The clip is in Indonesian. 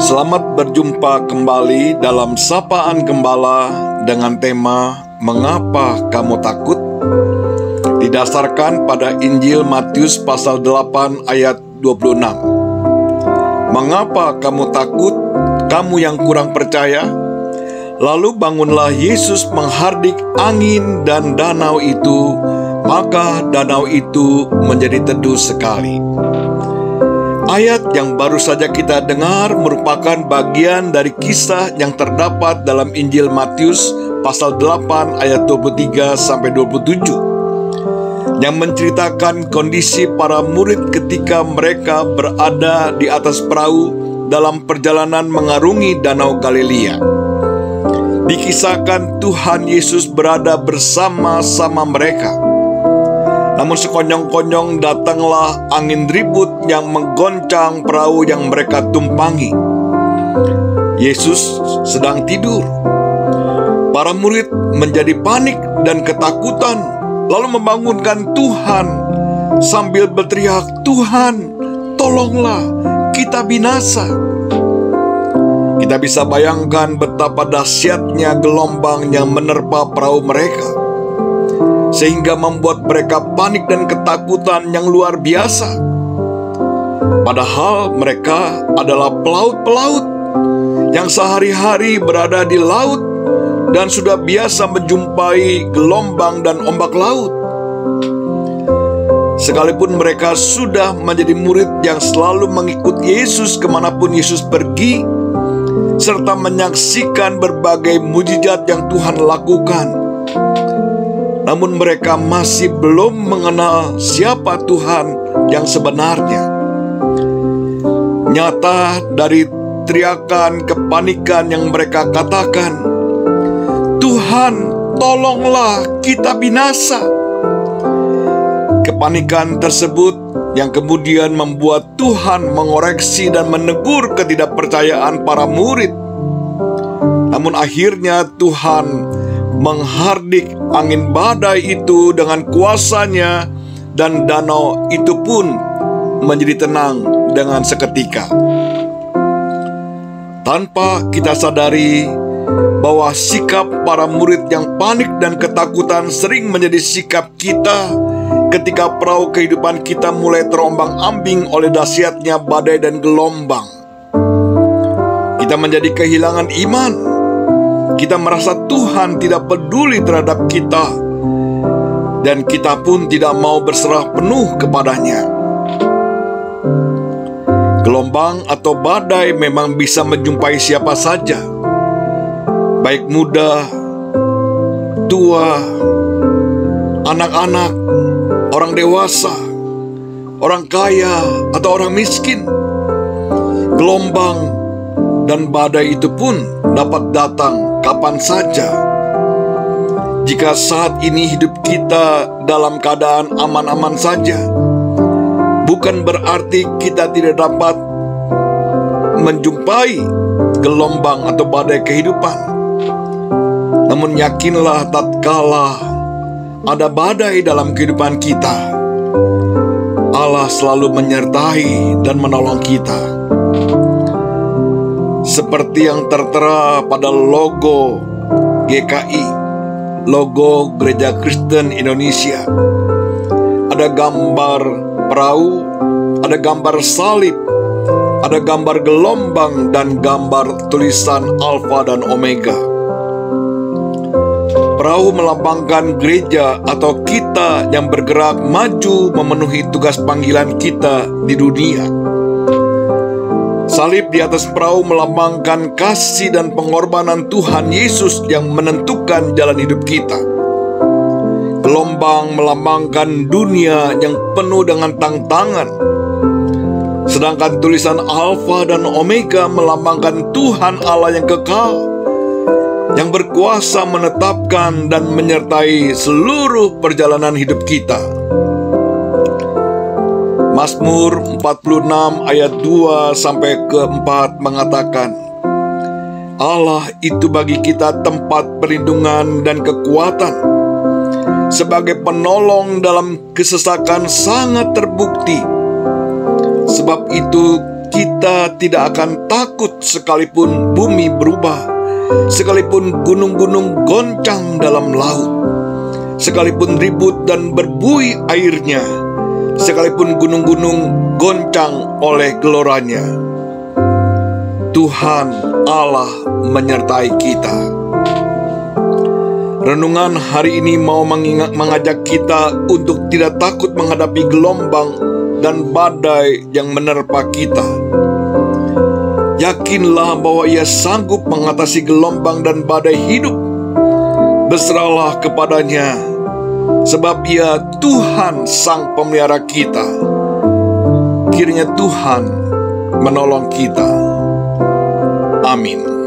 Selamat berjumpa kembali dalam Sapaan Gembala dengan tema Mengapa Kamu Takut? Didasarkan pada Injil Matius pasal 8 ayat 26. Mengapa kamu takut, kamu yang kurang percaya? Lalu bangunlah Yesus menghardik angin dan danau itu, maka danau itu menjadi teduh sekali. Ayat yang baru saja kita dengar merupakan bagian dari kisah yang terdapat dalam Injil Matius pasal 8 ayat 23-27 yang menceritakan kondisi para murid ketika mereka berada di atas perahu dalam perjalanan mengarungi Danau Galilea. Dikisahkan Tuhan Yesus berada bersama-sama mereka. Namun sekonyong-konyong datanglah angin ribut yang menggoncang perahu yang mereka tumpangi. Yesus sedang tidur. Para murid menjadi panik dan ketakutan, lalu membangunkan Tuhan sambil berteriak, "Tuhan, tolonglah, kita binasa." Kita bisa bayangkan betapa dahsyatnya gelombang yang menerpa perahu mereka, sehingga membuat mereka panik dan ketakutan yang luar biasa. Padahal mereka adalah pelaut-pelaut yang sehari-hari berada di laut dan sudah biasa menjumpai gelombang dan ombak laut. Sekalipun mereka sudah menjadi murid yang selalu mengikuti Yesus kemanapun Yesus pergi, serta menyaksikan berbagai mujizat yang Tuhan lakukan, namun mereka masih belum mengenal siapa Tuhan yang sebenarnya. Nyata dari teriakan kepanikan yang mereka katakan, "Tuhan, tolonglah, kita binasa." Kepanikan tersebut yang kemudian membuat Tuhan mengoreksi dan menegur ketidakpercayaan para murid. Namun akhirnya Tuhan menghardik angin badai itu dengan kuasanya, dan danau itu pun menjadi tenang dengan seketika. Tanpa kita sadari bahwa sikap para murid yang panik dan ketakutan sering menjadi sikap kita ketika perahu kehidupan kita mulai terombang-ambing oleh dahsyatnya badai dan gelombang. Kita menjadi kehilangan iman. Kita merasa Tuhan tidak peduli terhadap kita, dan kita pun tidak mau berserah penuh kepadanya. Gelombang atau badai memang bisa menjumpai siapa saja, baik muda, tua, anak-anak, orang dewasa, orang kaya, atau orang miskin. Gelombang dan badai itu pun dapat datang kapan saja. Jika saat ini hidup kita dalam keadaan aman-aman saja, bukan berarti kita tidak dapat menjumpai gelombang atau badai kehidupan. Namun yakinlah, tatkala ada badai dalam kehidupan kita, Allah selalu menyertai dan menolong kita. Seperti yang tertera pada logo GKI, logo Gereja Kristen Indonesia. Ada gambar perahu, ada gambar salib, ada gambar gelombang, dan gambar tulisan Alfa dan Omega. Perahu melambangkan gereja atau kita yang bergerak maju memenuhi tugas panggilan kita di dunia. Salib di atas perahu melambangkan kasih dan pengorbanan Tuhan Yesus yang menentukan jalan hidup kita. Gelombang melambangkan dunia yang penuh dengan tantangan, sedangkan tulisan Alfa dan Omega melambangkan Tuhan Allah yang kekal, yang berkuasa menetapkan dan menyertai seluruh perjalanan hidup kita. Mazmur 46 ayat 2-4 mengatakan, Allah itu bagi kita tempat perlindungan dan kekuatan. Sebagai penolong dalam kesesakan sangat terbukti. Sebab itu kita tidak akan takut sekalipun bumi berubah, sekalipun gunung-gunung goncang dalam laut, sekalipun ribut dan berbuih airnya, sekalipun gunung-gunung goncang oleh geloranya. Tuhan Allah menyertai kita. Renungan hari ini mau mengajak kita untuk tidak takut menghadapi gelombang dan badai yang menerpa kita. Yakinlah bahwa Ia sanggup mengatasi gelombang dan badai hidup. Berserahlah kepadanya, sebab Ia Tuhan Sang Pemelihara kita. Kiranya Tuhan menolong kita. Amin.